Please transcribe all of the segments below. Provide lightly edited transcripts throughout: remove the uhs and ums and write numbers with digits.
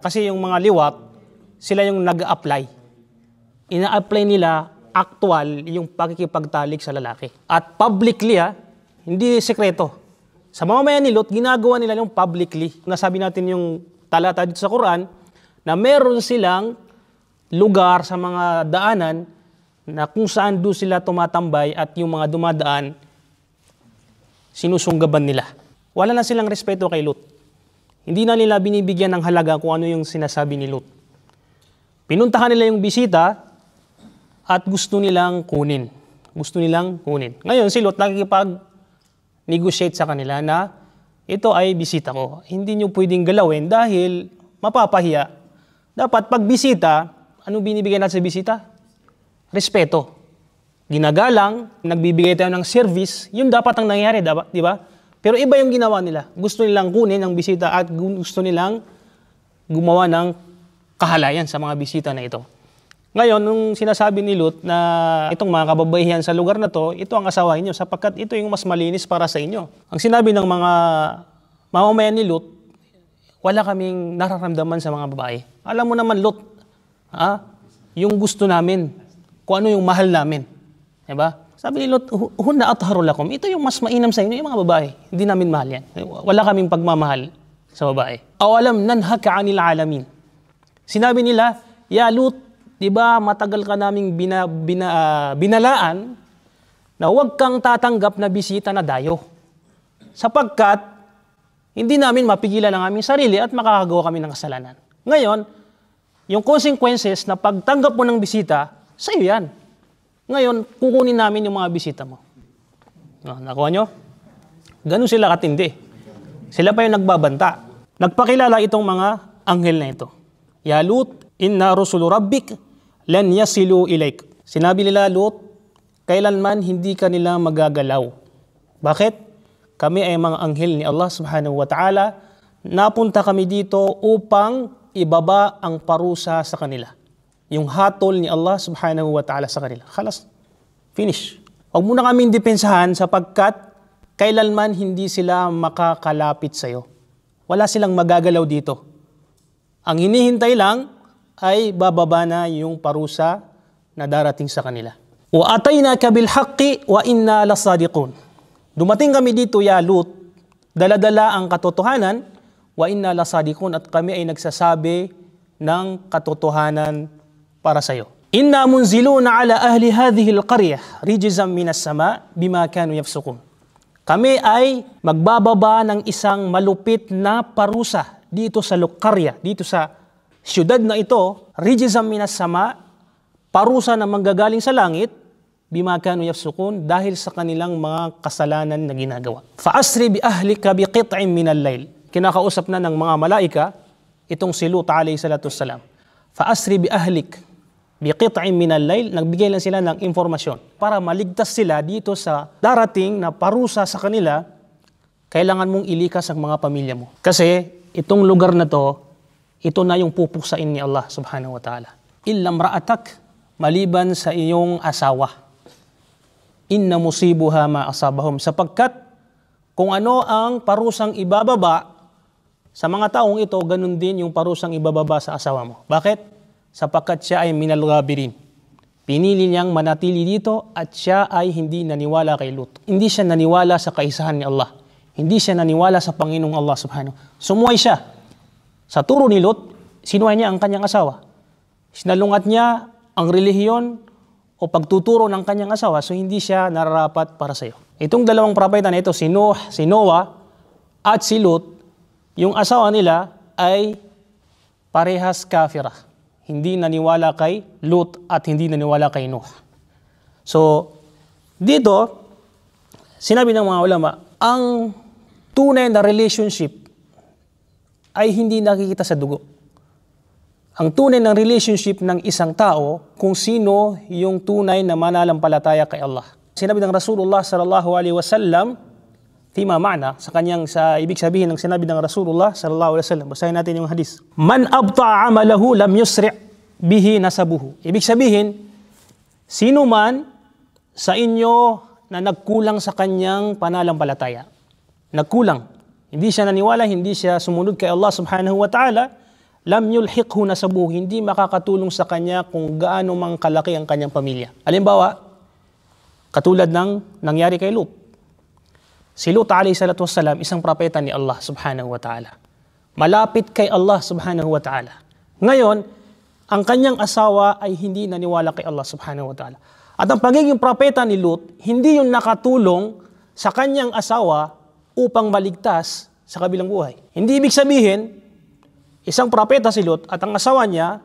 Kasi yung mga liwat, sila yung nag-a-apply. Ina-apply nila actual yung pakikipagtalik sa lalaki. At publicly, hindi sekreto. Sa mamamayan ni Lot, ginagawa nila yung publicly. Nasabi natin yung talata dito sa Quran na meron silang lugar sa mga daanan na kung saan doon sila tumatambay at yung mga dumadaan, sinusunggaban nila. Wala na silang respeto kay Lot. Hindi na nila binibigyan ng halaga kung ano yung sinasabi ni Lot. Pinuntahan nila yung bisita at gusto nilang kunin. Ngayon si Lot nakikipag-negotiate sa kanila na ito ay bisita ko. Hindi nyo pwedeng galawin dahil mapapahiya. Dapat pag bisita, ano binibigyan natin sa bisita? Respeto. Ginagalang, nagbibigay tayo ng service, yun dapat ang nangyari, di ba? Pero iba yung ginawa nila. Gusto nilang kunin ang bisita at gusto nilang gumawa ng kahalayan sa mga bisita na ito. Ngayon, nung sinasabi ni Lot na itong mga kababaihan sa lugar na to, ito ang asawa niyo sapagkat ito yung mas malinis para sa inyo. Ang sinabi ng mga mamamayan ni Lot, wala kaming nararamdaman sa mga babae. Alam mo naman, Lot, yung gusto namin, kung ano yung mahal namin. Diba? Sabi ni Lot, hunna atharu lakum. Ito yung mas mainam sa inyo, yung mga babae. Hindi namin mahal yan. Wala kaming pagmamahal sa babae. Awalam nanhaka anil alamin. Sinabi nila, ya Lot, diba matagal ka naming binalaan na huwag kang tatanggap na bisita na dayo. Sapagkat, hindi namin mapigilan ang aming sarili at makakagawa kami ng kasalanan. Ngayon, yung consequences na pagtanggap mo ng bisita, sa iyo yan. Ngayon, kukunin namin yung mga bisita mo. Nakuha nyo? Ganun sila katindi. Sila pa yung nagbabanta. Nagpakilala itong mga anghel na ito. Ya Lut, inna rusulu rabbik, lan yasilu ilaik. Sinabi nila, Lut, kailanman hindi ka nila magagalaw. Bakit? Kami ay mga anghel ni Allah subhanahu wa ta'ala. Napunta kami dito upang ibaba ang parusa sa kanila. Yung hatol ni Allah subhanahu wa ta'ala sa kanila. Khalas, finish. Huwag mo na kaming depensahan sapagkat kailanman hindi sila makakalapit sa'yo. Wala silang magagalaw dito. Ang hinihintay lang ay bababa na yung parusa na darating sa kanila. Wa ataynaka bil haqqi wa inna lasadiqun. Dumating kami dito, ya Lut, dala-dala ang katotohanan, wa inna lasadiqun, at kami ay nagsasabi ng katotohanan para sa iyo. Inna munziluna ala ahli hadhihi alqaryah rijzan minas sama bima kanu yafsukun. Kami ay magbababa ng isang malupit na parusa dito sa Luqarya, dito sa siyudad na ito, rijzan minas sama, parusa na manggagaling sa langit, bima kanu yafsukun, dahil sa kanilang mga kasalanan na ginagawa. Fa asri bi ahlika bi qit'in min al-layl. Kinakausap na ng mga malaika itong si Lut alayhi salatu wassalam. Fa asri bi ahlik biqit'in min al-layl, nagbigay lang sila ng informasyon para maligtas sila dito sa darating na parusa sa kanila. Kailangan mong ilikas ang mga pamilya mo. Kasi itong lugar na to, ito na yung pupuksain ni Allah subhanahu wa ta'ala. Illa mra'atak, maliban sa iyong asawa. Inna musibuha ma asabahum, sapagkat kung ano ang parusang ibababa sa mga taong ito, ganun din yung parusang ibababa sa asawa mo. Bakit? Sapagkat siya ay minal ghabirin. Pinili niyang manatili dito at siya ay hindi naniwala kay Lut. Hindi siya naniwala sa kaisahan ni Allah. Hindi siya naniwala sa Panginoong Allah subhanahu. Sumuway siya. Sa turo ni Lut, sinuway niya ang kanyang asawa. Sinalungat niya ang relihiyon o pagtuturo ng kanyang asawa, so hindi siya nararapat para sa iyo. Itong dalawang propeta na ito, si Noah at si Lut, yung asawa nila ay parehas kafirah. Hindi naniwala kay Lut at hindi naniwala kay Noah. So, dito, sinabi ng mga ulama, ang tunay na relationship ay hindi nakikita sa dugo. Ang tunay na relationship ng isang tao kung sino yung tunay na mananampalataya kay Allah. Sinabi ng Rasulullah sallallahu alaihi wasallam, tima ma'na, sa ibig sabihin ng sinabi ng Rasulullah sallallahu alaihi wasallam. Basahin natin yung hadis. Man abta'a amalahu lam yusri' bihi nasabuhu. Ibig sabihin, sino man sa inyo na nagkulang sa kanyang pananampalataya. Nagkulang. Hindi siya naniwala, hindi siya sumunod kay Allah subhanahu wa ta'ala, lam yulhiqhu nasabuhu, hindi makakatulong sa kanya kung gaano mang kalaki ang kanyang pamilya. Halimbawa, katulad ng nangyari kay Lut. Si Lut alayhi salatu wassalam, isang propeta ni Allah subhanahu wa ta'ala. Malapit kay Allah subhanahu wa ta'ala. Ngayon, ang kanyang asawa ay hindi naniwala kay Allah subhanahu wa ta'ala. At ang pagiging propeta ni Lut, hindi yung nakatulong sa kanyang asawa upang maligtas sa kabilang buhay. Hindi ibig sabihin, isang propeta si Lut at ang asawa niya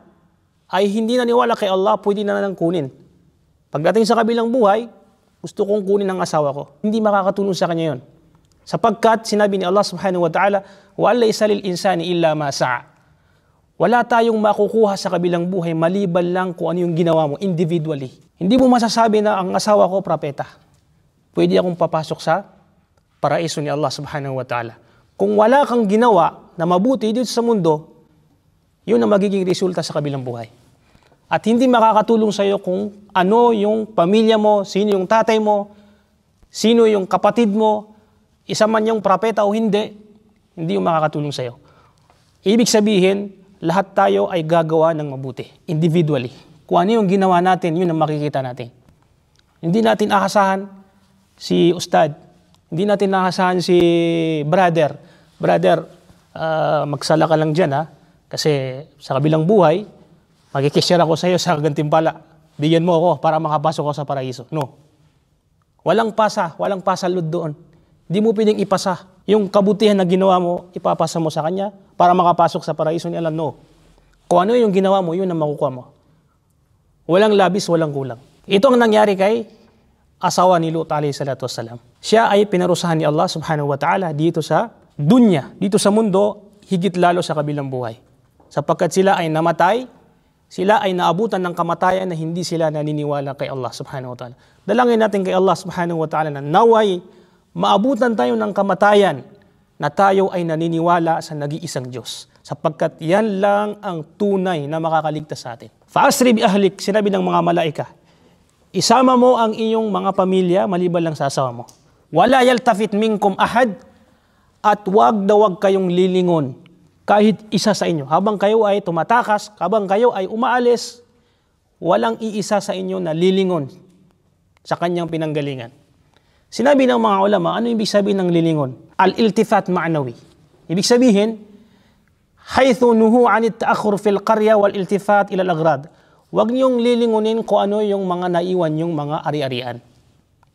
ay hindi naniwala kay Allah, pwede na nang kunin. Pagdating sa kabilang buhay, gusto kong kunin ang asawa ko. Hindi makakatulong sa kanya yon. Sapagkat sinabi ni Allah subhanahu wa ta'ala, wa laysa lil insani illa ma sa'a. Wala tayong makukuha sa kabilang buhay maliban lang kung ano yung ginawa mo individually. Hindi mo masasabi na ang asawa ko propeta. Pwede akong papasok sa paraiso ni Allah subhanahu wa ta'ala. Kung wala kang ginawa na mabuti dito sa mundo, yun ang magiging resulta sa kabilang buhay. At hindi makakatulong sa iyo kung ano yung pamilya mo, sino yung tatay mo, sino yung kapatid mo, isa man yung propeta o hindi yung makakatulong sa iyo. Ibig sabihin, lahat tayo ay gagawa ng mabuti, individually. Kung ano yung ginawa natin, yun ang makikita natin. Hindi natin aasahan si ustad, hindi natin aasahan si brother. Brother, magsala ka lang dyan ha, kasi sa kabilang buhay, magkikishare ako sa iyo sa gantimpala. Bigyan mo ako para makapasok ako sa paraiso. No. Walang pasalud doon. Hindi mo pwedeng ipasa. Yung kabutihan na ginawa mo, ipapasa mo sa kanya para makapasok sa paraiso ni Allah. No. Kung ano yung ginawa mo, yun ang makukuha mo. Walang labis, walang kulang. Ito ang nangyari kay asawa ni Lut alayhi salatu wassalam. Siya ay pinarusahan ni Allah subhanahu wa ta'ala dito sa dunya, dito sa mundo, higit lalo sa kabilang buhay. Sapagkat sila ay namatay, sila ay naabutan ng kamatayan na hindi sila naniniwala kay Allah subhanahu wa ta'ala. Dalangin natin kay Allah subhanahu wa ta'ala na naway maabutan tayo ng kamatayan na tayo ay naniniwala sa nag-iisang Diyos. Sapagkat yan lang ang tunay na makakaligtas sa atin. Fa'asri bi ahlik, sinabi ng mga malaika, isama mo ang iyong mga pamilya maliban lang sa asawa mo. Wala yaltafit minkum ahad, at wag na wag kayong lilingon kahit isa sa inyo. Habang kayo ay tumatakas, habang kayo ay umaalis, walang iisa sa inyo na lilingon sa kanyang pinanggalingan. Sinabi ng mga ulama, ano ibig sabihin ng lilingon? Al-iltifat ma'nawi. Ibig sabihin, haythu nuhu anit ta'akhur fil qarya wal iltifat ila al-aghrad. Huwag niyong lilingunin kung ano yung mga naiwan yung mga ari-arian.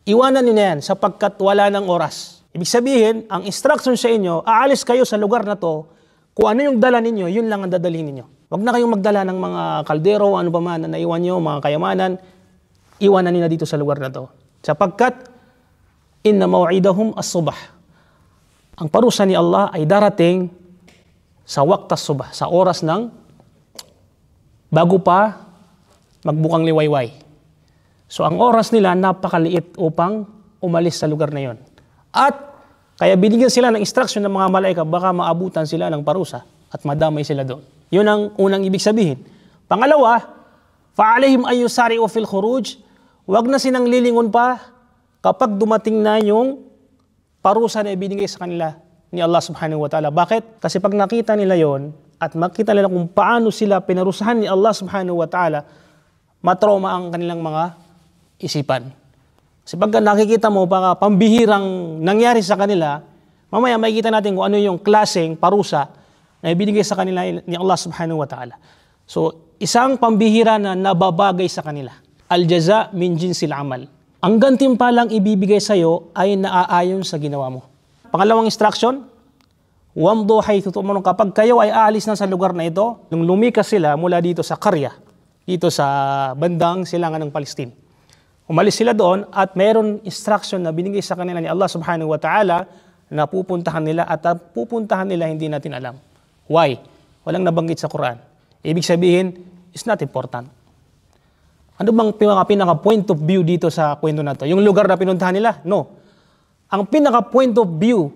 Iwanan niyo na yan sapagkat wala ng oras. Ibig sabihin, ang instruction sa inyo, aalis kayo sa lugar na to, kung ano yung dala ninyo, yun lang ang dadalhin ninyo. Huwag na kayong magdala ng mga kaldero, ano pa man na naiwan nyo, mga kayamanan, iwanan nyo na dito sa lugar na to. Sapagkat, inna maw'idahum as-subah. Ang parusa ni Allah ay darating sa waqtas subah, sa oras ng bago pa magbukang liwayway. So ang oras nila napakaliit upang umalis sa lugar na yon. At kaya binigyan sila ng instruction ng mga malaika, baka maabutan sila ng parusa at madamay sila doon. Yun ang unang ibig sabihin. Pangalawa, fa'alayhim ay yusari'u fil khuruj, wag na sinang lilingon pa kapag dumating na yung parusa na ibinigay sa kanila ni Allah subhanahu wa ta'ala. Bakit? Kasi pag nakita nila yon at makita nila kung paano sila pinarusahan ni Allah subhanahu wa ta'ala, matrauma ang kanilang mga isipan. Kasi pag nakikita mo, baka pambihirang nangyari sa kanila, mamaya makikita natin kung ano yung klaseng parusa na ibinigay sa kanila ni Allah subhanahu wa ta'ala. So, isang pambihira na nababagay sa kanila. Al-jaza min jinsil amal. Ang gantimpalang ibibigay sa iyo ay naaayon sa ginawa mo. Pangalawang instruction, wamdu haythu tu'marun, kapag kayo ay aalis na sa lugar na ito, nung lumikas sila mula dito sa Qarya, dito sa bandang silangan ng Palestine. Umalis sila doon at mayroon instruction na binigay sa kanila ni Allah subhanahu wa ta'ala na pupuntahan nila at pupuntahan nila hindi natin alam. Why? Walang nabanggit sa Quran. Ibig sabihin, it's not important. Ano bang pinaka-point of view dito sa kwento na to? Yung lugar na pinuntahan nila? No. Ang pinaka-point of view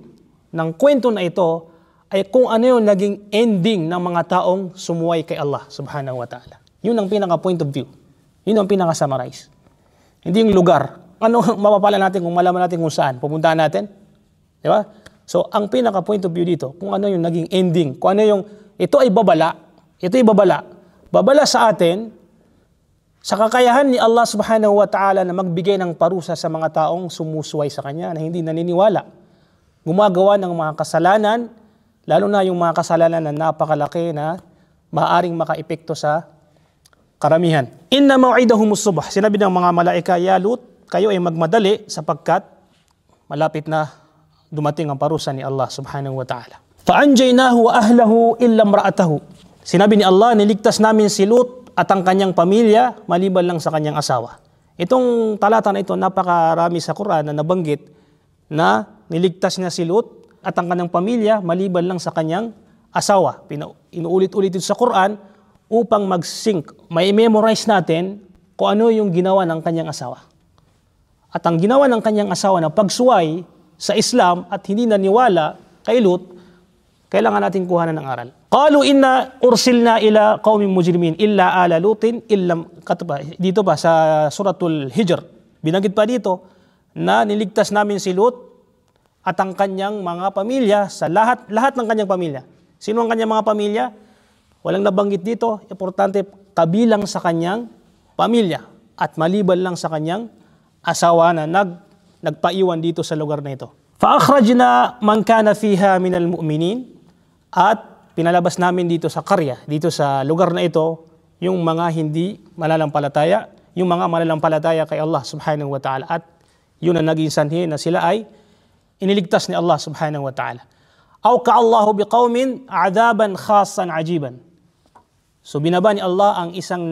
ng kwento na ito ay kung ano yung naging ending ng mga taong sumuway kay Allah subhanahu wa ta'ala. Yun ang pinaka-point of view. Yun ang pinaka-summarize. Hindi yung lugar. Ano mapapala natin kung malaman natin kung saan? Pupuntahan natin? Di ba? So, ang pinaka-point of view dito, kung ano yung naging ending, kung ano yung, ito ay babala, Ito'y babala. Babala sa atin sa kakayahan ni Allah subhanahu wa ta'ala na magbigay ng parusa sa mga taong sumusuway sa Kanya, na hindi naniniwala, gumagawa ng mga kasalanan, lalo na yung mga kasalanan na napakalaki na maaaring makaepekto sa karamihan. Inna maw'idahumus subh. Sinabi ng mga malaika, ya Lut, kayo ay magmadali sapagkat malapit na dumating ang parusa ni Allah subhanahu wa ta'ala. Fa'anjaynahu wa ahlahu illa imra'atahu. Sinabi ni Allah, niligtas namin si Lut at ang kanyang pamilya maliban lang sa kanyang asawa. Itong talata na ito, napakarami sa Quran na nabanggit na niligtas niya si Lut at ang kanyang pamilya maliban lang sa kanyang asawa. Inuulit-ulit ito sa Quran upang mag-sync, may memorize natin kung ano yung ginawa ng kanyang asawa. At ang ginawa ng kanyang asawa na pagsuway sa Islam at hindi naniwala kay Lut, kailangan natin kuhanan ng aral. Qalu inna ursilna ila qaumin mujrimin illa ala Lutin illam, dito pa sa suratul Hijr, binanggit pa dito na niligtas namin si Lut at ang kanyang mga pamilya, sa lahat ng kanyang pamilya. Sino ang kanyang mga pamilya? Walang nabanggit dito, importante kabilang sa kanyang pamilya at maliban lang sa kanyang asawa na nagpaiwan dito sa lugar na ito. Fa-akhrajna man kana fiha minal mu'minin, at pinalabas namin dito sa karya, dito sa lugar na ito, yung mga hindi malalampalataya, yung mga malalampalataya kay Allah subhanahu wa ta'ala, at yun ang naging sanhi na sila ay iniligtas ni Allah subhanahu wa ta'ala. Aw ka'allahu biqaumin adaban khasan ajiban. So binaba ni Allah ang isang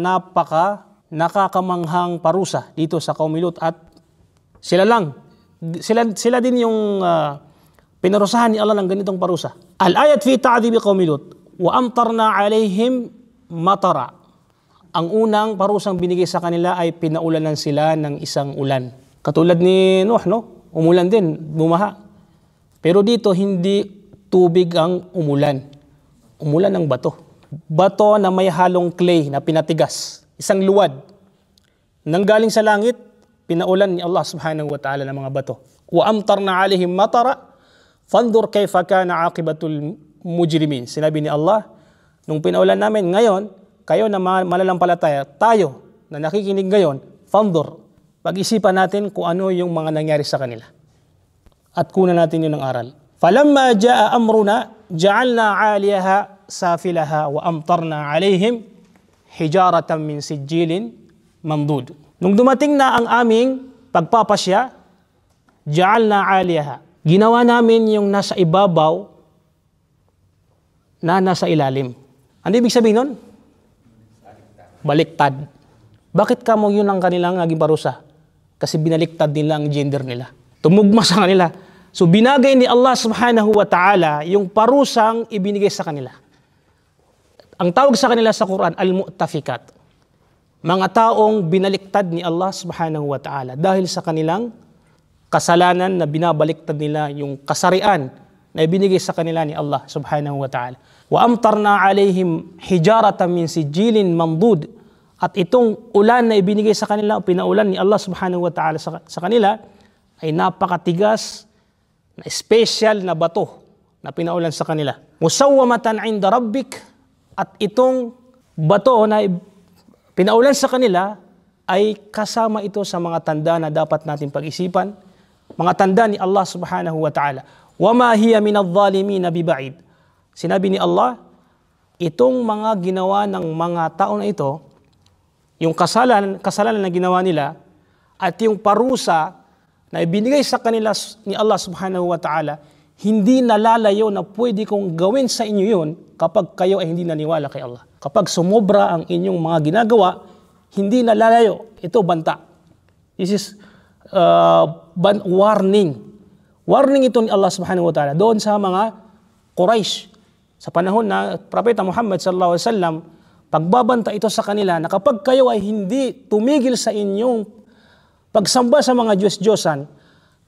nakakamanghang parusa dito sa kaum ni Lut, at sila din yung pinarusahan ni Allah ng ganitong parusa. Al-ayat fi ta'dhibi qaumi Lut wa amtarna alaihim matara. Ang unang parusang binigay sa kanila ay pinaulanan sila ng isang ulan. Katulad ni Nuh, no? Umulan din, bumaha. Pero dito hindi tubig ang umulan. Umulan ng bato. Bato na may halong clay na pinatigas. Isang luwad. Nanggaling sa langit, pinaulan ni Allah subhanahu wa ta'ala ng mga bato. Wa amtarna alaihim matara fandur kayfa kana aqibatul mujrimin. Sinabi ni Allah, nung pinaulan namin ngayon, kayo na malalampalataya, tayo na nakikinig ngayon, fandur, pag-isipan natin kung ano yung mga nangyari sa kanila. At kunan natin yun ng aral. Falamma jaa amruna, ja'alna 'aliyaha safilaha wa amtarna 'alaihim hijaratan min sijilin mamdud. Nung dumating na ang aming pagpapasya, ja'alna 'aliyaha, ginawa namin yung nasa ibabaw na nasa ilalim. Ano ibig sabihin nun? Baliktad. Bakit kamo yun ang kanilang naging parusa? Kasi binaliktad nila ang gender nila. Tumugma sa kanila. So binagay ni Allah subhanahu wa ta'ala yung parusang ibinigay sa kanila. Ang tawag sa kanila sa Quran, al-mu'tafikat. Mga taong binaliktad ni Allah subhanahu wa ta'ala dahil sa kanilang kasalanan na binabaliktad nila yung kasarian na ibinigay sa kanila ni Allah subhanahu wa ta'ala. Wa amtarna alaihim hijaratan min sijilin mamdud. At itong ulan na ibinigay sa kanila, pinaulan ni Allah subhanahu wa ta'ala sa kanila, ay napakatigas na special na bato na pinaulan sa kanila. Musawwamatan 'inda rabbik. At itong bato na pinaulan sa kanila ay kasama ito sa mga tanda na dapat natin pag-isipan, mga tanda ni Allah subhanahu wa ta'ala. وَمَا هِيَ مِنَ الظَّالِمِينَ بِبَعِيدٍ. Sinabi ni Allah, itong mga ginawa ng mga tao na ito, yung kasalanan na ginawa nila, at yung parusa na ibinigay sa kanila ni Allah subhanahu wa ta'ala, hindi nalalayo na pwede kong gawin sa inyo yun kapag kayo ay hindi naniwala kay Allah. Kapag sumobra ang inyong mga ginagawa, hindi nalalayo. Ito banta. This is warning. Warning ito ni Allah subhanahu wa ta'ala doon sa mga Quraysh. Sa panahon na Propeta Muhammad sallallahu alaihi wasallam, pagbabanta ito sa kanila na kapag kayo ay hindi tumigil sa inyong pagsamba sa mga Diyos-Diyosan,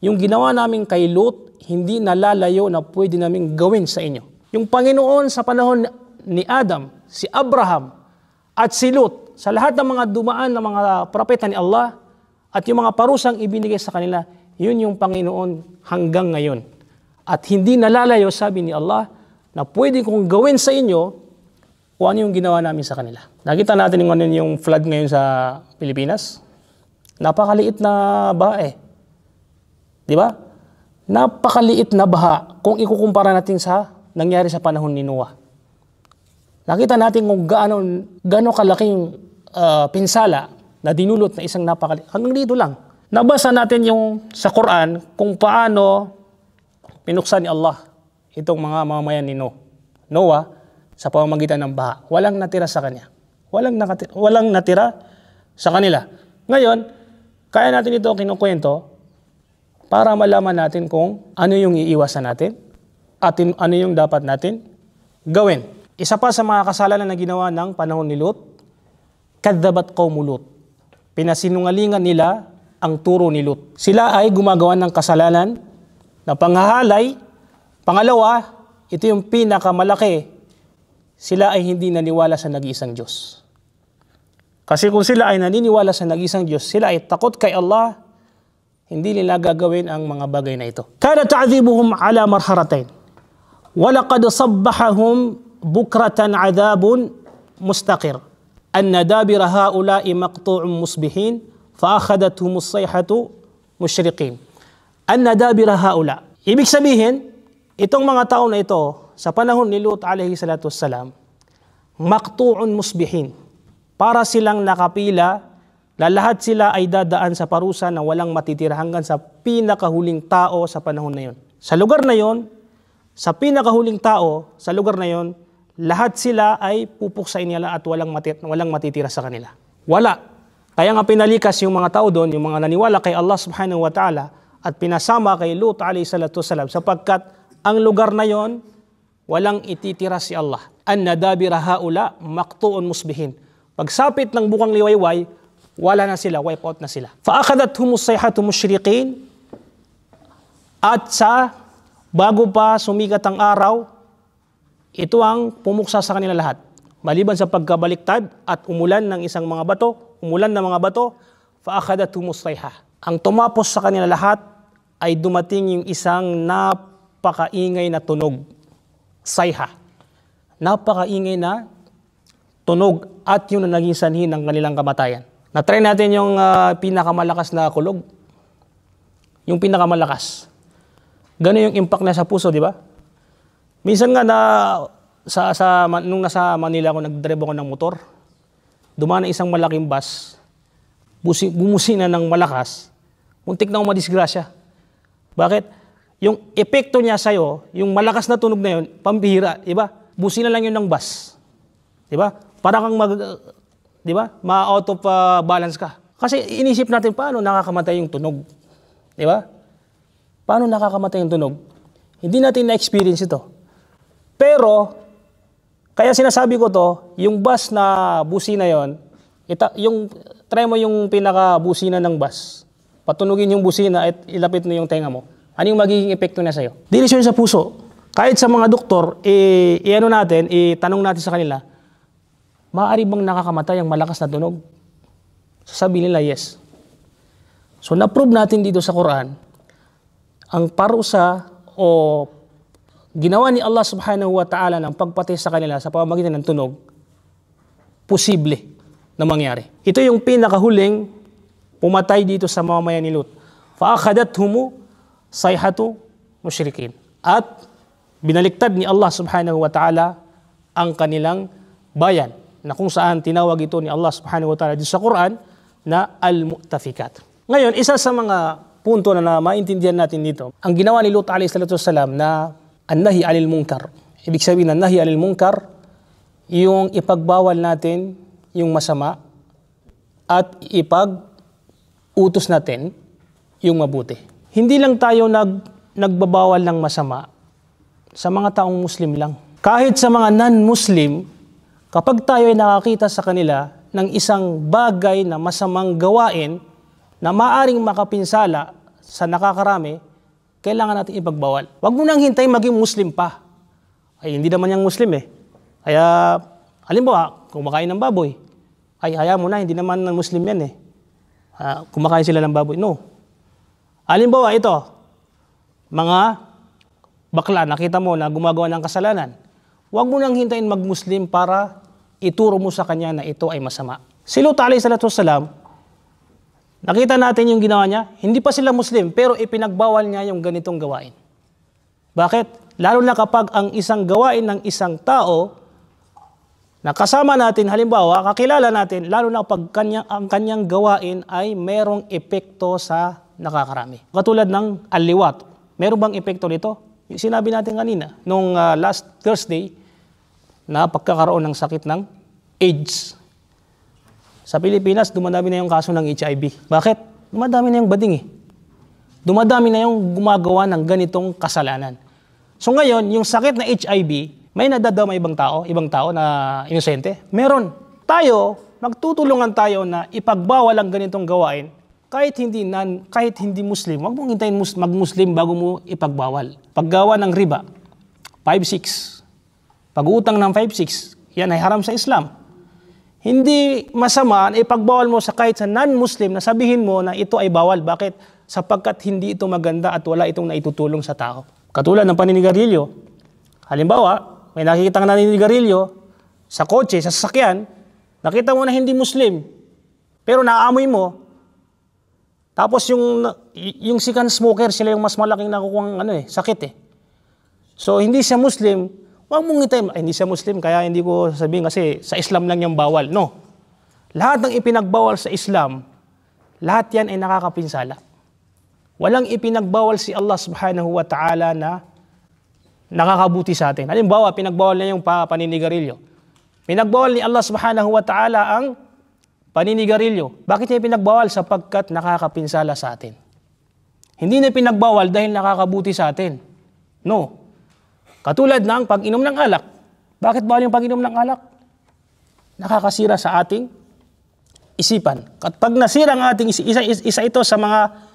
yung ginawa namin kay Lut, hindi nalalayo na pwede namin gawin sa inyo. Yung Panginoon sa panahon ni Adam, si Abraham, at si Lut, sa lahat ng mga dumaan na mga propeta ni Allah, at yung mga parusang ibinigay sa kanila, yun yung Panginoon hanggang ngayon. At hindi nalalayo, sabi ni Allah, na pwede kong gawin sa inyo o ano yung ginawa namin sa kanila. Nakita natin yung flood ngayon sa Pilipinas. Napakaliit na baha eh. Di ba? Napakaliit na baha kung ikukumpara natin sa nangyari sa panahon ni Noah. Nakita natin kung gaano kalaking pinsala na dinulot na isang napakaliit. Hanggang dito lang. Nabasa natin yung sa Quran kung paano pinuksan ni Allah itong mga mamamayan ni Noah sa pamamagitan ng baha. Walang natira sa kanya. Walang natira sa kanila. Ngayon, kaya natin ito kinukwento para malaman natin kung ano yung iiwasan natin at ano yung dapat natin gawin. Isa pa sa mga kasalanan na ginawa ng panahon ni Lut, kadzabat qaumu Lut. Pinasinungalingan nila ang turo ni Lut. Sila ay gumagawa ng kasalanan na panghahalay. Pangalawa, ito yung pinakamalaki. Sila ay hindi naniwala sa nag-iisang Diyos. Kasi kung sila ay naniniwala sa nag-iisang Diyos, sila ay takot kay Allah, hindi nila gagawin ang mga bagay na ito. Kana ta'dhibuhum ala marharatain. Wa laqad sabbahahum bukratan 'adhabun mustaqir. Anna dabira haula'i maqtu'un musbihin fa akhadathum as-sayhatu musyriqin. Anna dabira haula. Ibig sabihin, itong mga tao na ito sa panahon ni Lut alayhi salatu wassalam, maqtu'un musbihin. Para silang nakapila na lahat sila ay dadaan sa parusa na walang matitira hanggang sa pinakahuling tao sa panahon na yon. Sa lugar na yon, sa pinakahuling tao, sa lugar na yon, lahat sila ay pupuksain nila at walang matitira sa kanila. Wala. Kaya nga pinalikas yung mga tao doon, yung mga naniwala kay Allah subhanahu wa ta'ala at pinasama kay Lut alayhi salatu wassalam sapagkat ang lugar na yon, walang ititira si Allah. Anna dabira haula maqtu'un musbihin. Pagsapit ng bukang liwayway, wala na sila, wipe out na sila. Fa'akhadathum as-sayhatu musyriqin. At bago pa sumikat ang araw, ito ang pumuksa sa kanila lahat. Maliban sa pagkabaliktad at umulan ng mga bato, fa'akhadathum as-sayha. Ang tumapos sa kanila lahat ay dumating yung isang napakaingay na tunog. Sayha. Napakaingay na tunog at yun ang naging sanhi ng kanilang kamatayan. Na-try natin yung pinakamalakas na kulog. Yung pinakamalakas. Gano'n yung impact na sa puso, di ba? Minsan nga nung nasa Manila ako, nag-drive ako ng motor, dumaan na isang malaking bus, bumusina ng malakas, muntik na madisgrasya. Bakit? Yung epekto niya sa'yo, yung malakas na tunog na yun, pambihira, di ba? Busina lang yun ng bus. Di ba? Para kang ma-out of balance ka. Kasi inisip natin paano nakakamatay yung tunog. Di ba? Paano nakakamatay yung tunog? Hindi natin na-experience ito. Pero, kaya sinasabi ko to, yung bus na busina yon, try mo yung pinaka-busina ng bus. Patunugin yung busina at ilapit mo yung tenga mo. Ano yung magiging epekto na sa'yo? Dinisyon sa puso. Kahit sa mga doktor, itanong natin sa kanila, maaari bang nakakamatay ang malakas na tunog? Sasabihin nila, yes. So, na-prove natin dito sa Quran, ang parusa o ginawa ni Allah subhanahu wa ta'ala ng pagpatay sa kanila sa pamamagitan ng tunog, posible na mangyari. Ito yung pinakahuling pumatay dito sa mamamayan ni Lut. Fa'akhadathum sayhatu musyrikin. At binaliktad ni Allah subhanahu wa ta'ala ang kanilang bayan, na kung saan tinawag ito ni Allah subhanahu wa ta'ala dito sa Quran na al-mu'tafikat. Ngayon, isa sa mga punto na maintindihan natin dito, ang ginawa ni Lut alayhi salatu wassalam na an-nahi anil munkar. Ibig sabihin na nahi anil munkar, yung ipagbawal natin yung masama at ipag-utos natin yung mabuti. Hindi lang tayo nagbabawal ng masama sa mga taong Muslim lang. Kahit sa mga non-Muslim, kapag tayo ay nakakita sa kanila ng isang bagay na masamang gawain na maaring makapinsala sa nakakarami, kailangan natin ipagbawal. Huwag mo nang hintay maging Muslim pa. Ay, hindi naman yung Muslim eh. Kaya, halimbawa, kumakain ng baboy. Ay, hayaan mo na, hindi naman ng Muslim yan eh. Kumakain sila ng baboy. No. Halimbawa, ito, mga bakla, nakita mo na gumagawa ng kasalanan. Huwag mo nang hintayin mag-Muslim para ituro mo sa kanya na ito ay masama. Si Lut alayhi salatu wassalam, nakita natin yung ginawa niya, hindi pa sila Muslim, pero ipinagbawal niya yung ganitong gawain. Bakit? Lalo na kapag ang isang gawain ng isang tao na kasama natin, halimbawa, kakilala natin, lalo na kapag ang kanyang gawain ay merong epekto sa nakakarami. Katulad ng aliwat. Meron bang epekto nito? Yung sinabi natin kanina, nung last Thursday, na pagkakaroon ng sakit ng AIDS. Sa Pilipinas, dumadami na yung kaso ng HIV. Bakit? Dumadami na yung bading eh. Dumadami na yung gumagawa ng ganitong kasalanan. So ngayon, yung sakit na HIV, may nadadama ibang tao na inosente? Meron. Tayo, magtutulungan tayo na ipagbawal ang ganitong gawain kahit hindi Muslim. Huwag mong hintayin mag-Muslim bago mo ipagbawal. Paggawa ng riba, 5-6. Pag-uutang ng 5-6, yan ay haram sa Islam. Hindi masama na ipagbawal mo kahit sa non-Muslim na sabihin mo na ito ay bawal. Bakit? Sapagkat hindi ito maganda at wala itong naitutulong sa tao. Katulad ng paninigarilyo. Halimbawa, may nakikita kang naninigarilyo sa kotse, sa sasakyan, nakita mo na hindi Muslim, pero naamoy mo, tapos yung sikan smoker, sila yung mas malaking nakukuhang sakit. So, hindi siya Muslim, huwag mong hintayin, hindi siya Muslim, kaya hindi ko sabihin kasi sa Islam lang yung bawal. No. Lahat ng ipinagbawal sa Islam, lahat yan ay nakakapinsala. Walang ipinagbawal si Allah subhanahu wa ta'ala na nakakabuti sa atin. Halimbawa, pinagbawal niya yung paninigarilyo. Pinagbawal ni Allah subhanahu wa ta'ala ang paninigarilyo. Bakit niya pinagbawal? Sapagkat nakakapinsala sa atin. Hindi na pinagbawal dahil nakakabuti sa atin. No. Katulad ng pag-inom ng alak. Bakit bawal yung pag-inom ng alak? Nakakasira sa ating isipan. Kapag nasira ang ating isa ito sa mga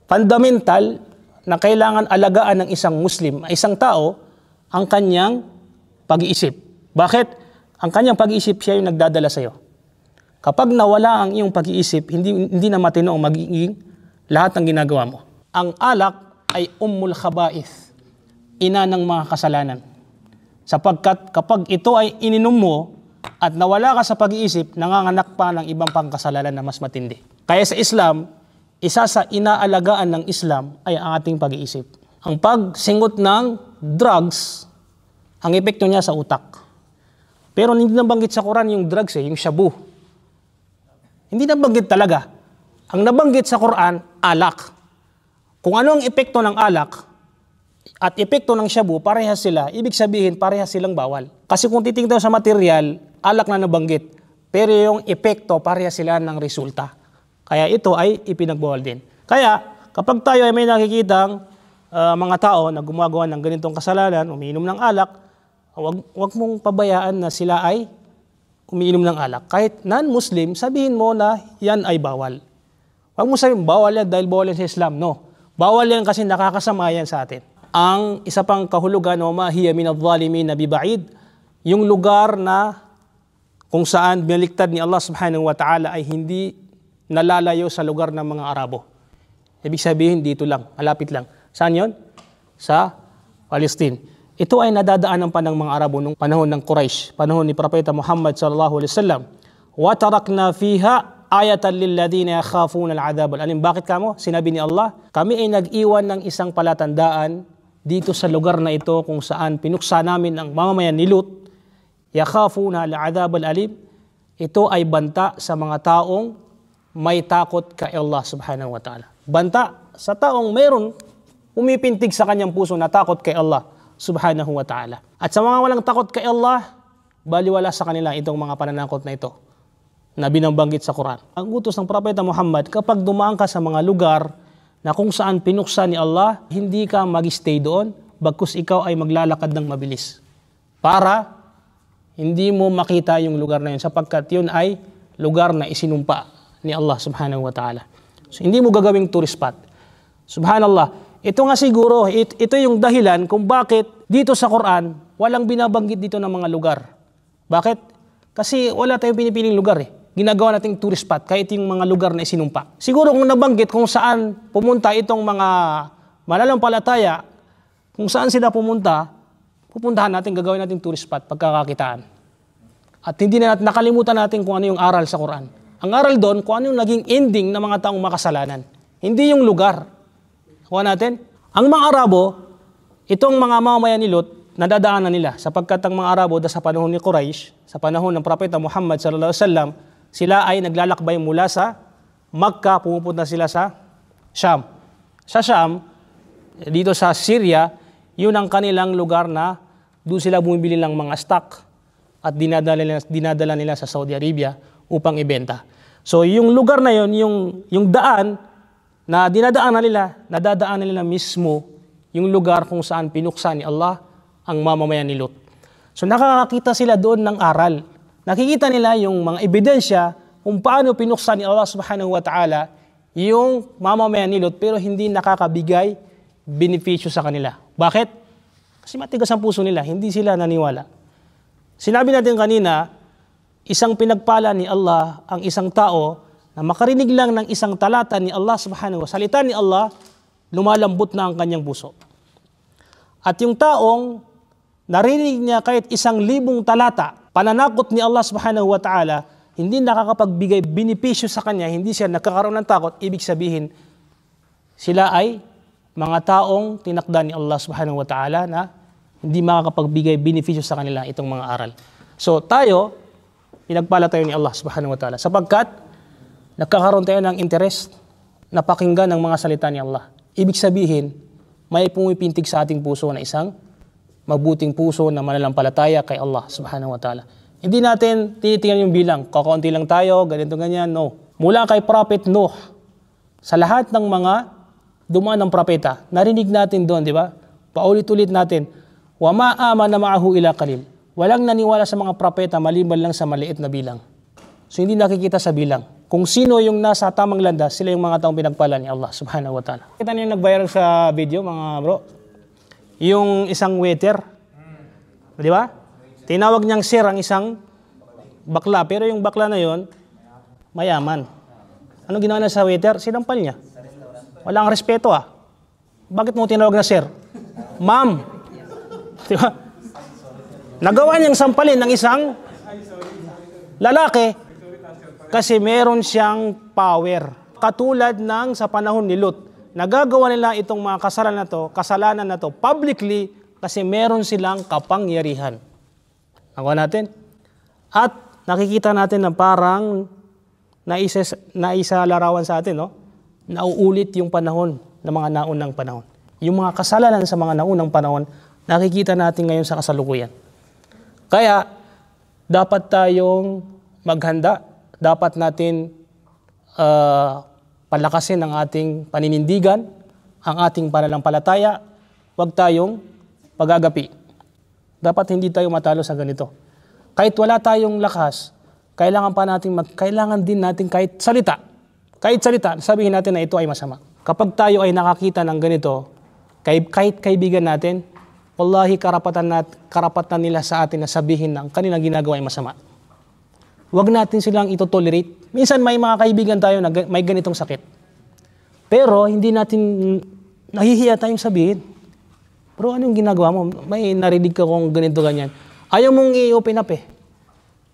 fundamental na kailangan alagaan ng isang Muslim, isang tao, ang kanyang pag-iisip. Bakit? Ang kanyang pag-iisip siya yung nagdadala sa iyo. Kapag nawala ang iyong pag-iisip, hindi na matino ang magiging lahat ng ginagawa mo. Ang alak ay ummul khaba'ith, ina ng mga kasalanan. Sapagkat kapag ito ay ininom mo at nawala ka sa pag-iisip, nanganganak pa ng ibang pangkasalanan na mas matindi. Kaya sa Islam, isa sa inaalagaan ng Islam ay ang ating pag-iisip. Ang pagsingot ng drugs, ang epekto niya sa utak. Pero hindi nabanggit sa Quran yung drugs yung shabu. Hindi nabanggit talaga. Ang nabanggit sa Quran, alak. Kung ano ang epekto ng alak at epekto ng shabu, parehas sila. Ibig sabihin, parehas silang bawal. Kasi kung titingnan sa material, alak na nabanggit. Pero yung epekto, parehas sila ng resulta. Kaya ito ay ipinagbawal din. Kaya kapag tayo ay may nakikitang mga tao na gumagawa ng ganitong kasalanan, umiinom ng alak, wag mong pabayaan na sila ay umiinom ng alak. Kahit non-Muslim, sabihin mo na yan ay bawal. Wag mo sabihin, bawal yan dahil bawal yan sa Islam. No. Bawal yan kasi nakakasama yan sa atin. Ang isa pang kahulugan, وَمَا هِيَ مِنَ الظَّالِمِينَ بِبَعِيدٍ, yung lugar na kung saan binaliktad ni Allah subhanahu wa ta'ala ay hindi nalalayo sa lugar ng mga Arabo. Ibig sabihin, dito lang, malapit lang. Saan yon? Sa Palestine. Ito ay nadadaanan pa ng mga Arabo nung panahon ng Quraysh, panahon ni Propeta Muhammad sallallahu alaihi wasallam. وَتَرَكْنَا فِيهَا آيَةً لِلَّذِينَ يَخَافُونَ الْعَذَابَ الْأَلِيمَ. Bakit kamo? Sinabi ni Allah, kami ay nag-iwan ng isang palatandaan dito sa lugar na ito kung saan pinuksa namin ang mamamayan ni Lut. يَخَافُونَ الْعَذَابَ الْأَلِيمَ. Ito ay banta sa mga taong may takot kay Allah subhanahu wa ta'ala. Banta sa taong mayroon umipintig sa kanyang puso na takot kay Allah subhanahu wa ta'ala. At sa mga walang takot kay Allah, baliwala sa kanila itong mga pananakot na ito na binabanggit sa Quran. Ang utos ng Propeta Muhammad, kapag dumaan ka sa mga lugar na kung saan pinuksa ni Allah, hindi ka mag-stay doon, bagkus ikaw ay maglalakad ng mabilis. Para hindi mo makita yung lugar na yun, sapagkat yun ay lugar na isinumpa ni Allah subhanahu wa ta'ala. So, hindi mo gagawing tourist spot. Subhanallah. Ito nga siguro, ito yung dahilan kung bakit dito sa Quran, walang binabanggit dito ng mga lugar. Bakit? Kasi wala tayong pinipiling lugar Ginagawa nating tourist spot, kahit yung mga lugar na isinumpa. Siguro kung nabanggit kung saan pumunta itong mga malalampalataya, kung saan sila pumunta, pupuntahan natin, gagawin nating tourist spot, pagkakakitaan. At hindi na nakalimutan natin kung ano yung aral sa Quran. Ang aral doon, kung ano yung naging ending ng mga taong makasalanan. Hindi yung lugar. Kuha natin. Ang mga Arabo, itong mga mamamayan ni Lot, nadadaanan nila. Sapagkat ang mga Arabo, sa panahon ni Quraysh, sa panahon ng Propeta Muhammad sallallahu alaihi wasallam, sila ay naglalakbay mula sa Makkah, pumupunta sila sa Sham. Sa Sham, dito sa Syria, yun ang kanilang lugar na doon sila bumibili ng mga stock at dinadala nila sa Saudi Arabia upang ibenta. So yung lugar na yun, yung daan na nadadaanan nila mismo yung lugar kung saan pinuksa ni Allah ang mamamayan ni Lot. So nakakakita sila doon ng aral. Nakikita nila yung mga ebidensya kung paano pinuksa ni Allah subhanahu wa ta'ala yung mamamayan ni Lot pero hindi nakakabigay benepisyo sa kanila. Bakit? Kasi matigas ang puso nila, hindi sila naniwala. Sinabi natin kanina, isang pinagpala ni Allah ang isang tao na makarinig lang ng isang talata ni Allah subhanahu wa ta'ala, salita ni Allah, lumalambot na ang kanyang puso. At yung taong narinig niya kahit 1,000 talata, pananakot ni Allah subhanahu wa ta'ala, hindi nakakapagbigay benepisyo sa kanya, hindi siya nagkakaroon ng takot, ibig sabihin, sila ay mga taong tinakda ni Allah subhanahu wa ta'ala na hindi makakapagbigay benepisyo sa kanila itong mga aral. So tayo, pinagpala tayo ni Allah subhanahu wa ta'ala sapagkat nagkakaroon tayo ng interest na pakinggan ng mga salita ni Allah. Ibig sabihin, may pumipintig sa ating puso na isang mabuting puso na mananampalataya kay Allah subhanahu wa ta'ala. Hindi natin tinitingnan yung bilang, kakaunti lang tayo, ganito ganyan, no. Mula kay Prophet Nuh, sa lahat ng mga dumaan ng propeta, narinig natin doon, di ba? Paulit-ulit natin, wa ma amana ma'ahu ila qalil. Walang naniwala sa mga propeta maliban lang sa maliit na bilang. So hindi nakikita sa bilang. Kung sino yung nasa tamang landas, sila yung mga taong pinagpala ni Allah subhanahu wa ta'ala. Kita niyo yung nag-viral sa video, mga bro? Yung isang waiter. Di ba? Tinawag niyang sir ang isang bakla. Pero yung bakla na yon mayaman. Ano ginawa na sa waiter? Sinampal niya. Walang respeto ah. Bakit mo tinawag na sir? Ma'am. Diba? Nagawa niyang sampalin ng isang lalaki kasi meron siyang power. Katulad ng sa panahon ni Lot. Nagagawa nila itong mga kasalanan na to publicly kasi meron silang kapangyarihan. Nakuha natin? At nakikita natin na parang naisa larawan sa atin, no? Nauulit yung panahon ng mga naunang panahon. Yung mga kasalanan sa mga naunang panahon, nakikita natin ngayon sa kasalukuyan. Kaya, dapat tayong maghanda. Dapat natin palakasin ang ating paninindigan, ang ating pananampalataya. Huwag tayong pagagapi. Dapat hindi tayo matalo sa ganito. Kahit wala tayong lakas, kailangan din natin kahit salita, sabihin natin na ito ay masama. Kapag tayo ay nakakita ng ganito, kahit kaibigan natin, wallahi karapatan nila sa atin na sabihin na ang kanilang ginagawa ay masama. Huwag natin silang ito-tolerate. Minsan may mga kaibigan tayo na may ganitong sakit. Pero hindi natin nahihiya tayong sabihin. Bro, anong ginagawa mo? May narinig ka kung ganito ganyan. Ayaw mong i-open up eh.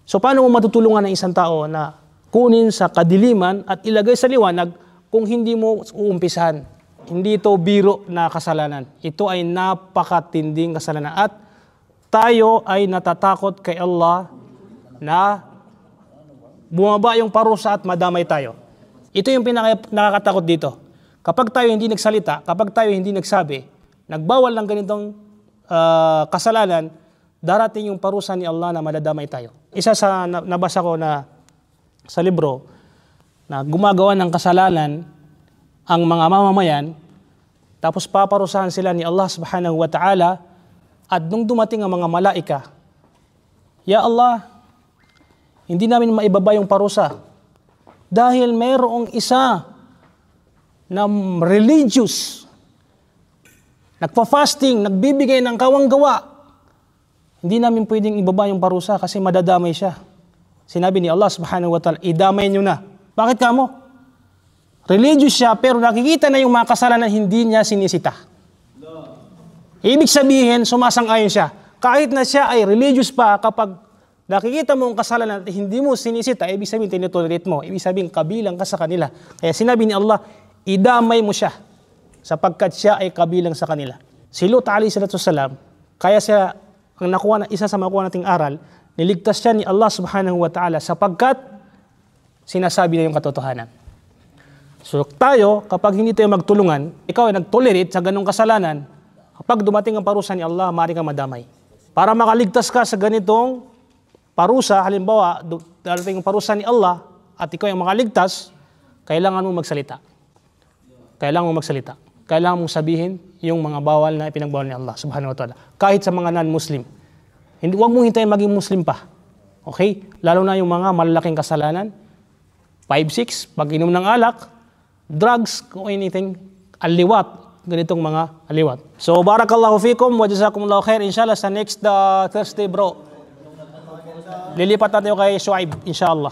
So paano mo matutulungan ng isang tao na kunin sa kadiliman at ilagay sa liwanag kung hindi mo uumpisahan? Hindi ito biro na kasalanan. Ito ay napakatinding kasalanan. At tayo ay natatakot kay Allah na bumaba yung parusa at madamay tayo. Ito yung nakakatakot dito. Kapag tayo hindi nagsalita, kapag tayo hindi nagsabi, nagbawal ng ganitong kasalanan, darating yung parusa ni Allah na madadamay tayo. Isa sa nabasa ko na sa libro na gumagawa ng kasalanan ang mga mamamayan, tapos paparusahan sila ni Allah subhanahu wa ta'ala, at nung dumating ang mga malaika, Ya Allah, hindi namin maibaba yung parusa dahil mayroong isa na religious, nagpa-fasting, nagbibigay ng kawang-gawa. Hindi namin pwedeng ibaba yung parusa kasi madadamay siya. Sinabi ni Allah subhanahu wa ta'ala, idamay nyo na. Bakit ka mo? Religious siya pero nakikita na yung mga kasalanan hindi niya sinisita. Ibig sabihin, sumasang-ayon siya. Kahit na siya ay religious pa, kapag nakikita mo ang kasalanan at hindi mo sinisita, ibig sabihin tinotolerate mo, ibig sabihin kabilang ka sa kanila. Kaya sinabi ni Allah, idamay mo siya sapagkat siya ay kabilang sa kanila. Si Lut alayhi salatu wasalam, kaya siya ang nakuha na isa sa makuha nating aral, niligtas siya ni Allah subhanahu wa ta'ala sapagkat sinasabi niya yung katotohanan. So tayo, kapag hindi tayo magtulungan, ikaw ay nag-tolerate sa ganong kasalanan, kapag dumating ang parusa ni Allah, maaari kang madamay. Para makaligtas ka sa ganitong parusa, halimbawa, darating ang parusa ni Allah at ikaw ay makaligtas, kailangan mo magsalita. Kailangan mo magsalita. Kailangan mong sabihin yung mga bawal na ipinagbawal ni Allah subhanahu wa ta'ala. Kahit sa mga non-Muslim. Huwag mong hintayin maging Muslim pa. Okay? Lalo na yung mga malalaking kasalanan. 5-6, pag-inom ng alak, drugs, kung anything, aliwat. Ganitong mga aliwat. So, barakallahu fikum wa jazakumullahu khair. Inshallah, sa next Thursday, bro. Lilipat natin kay Shuaib, inshallah.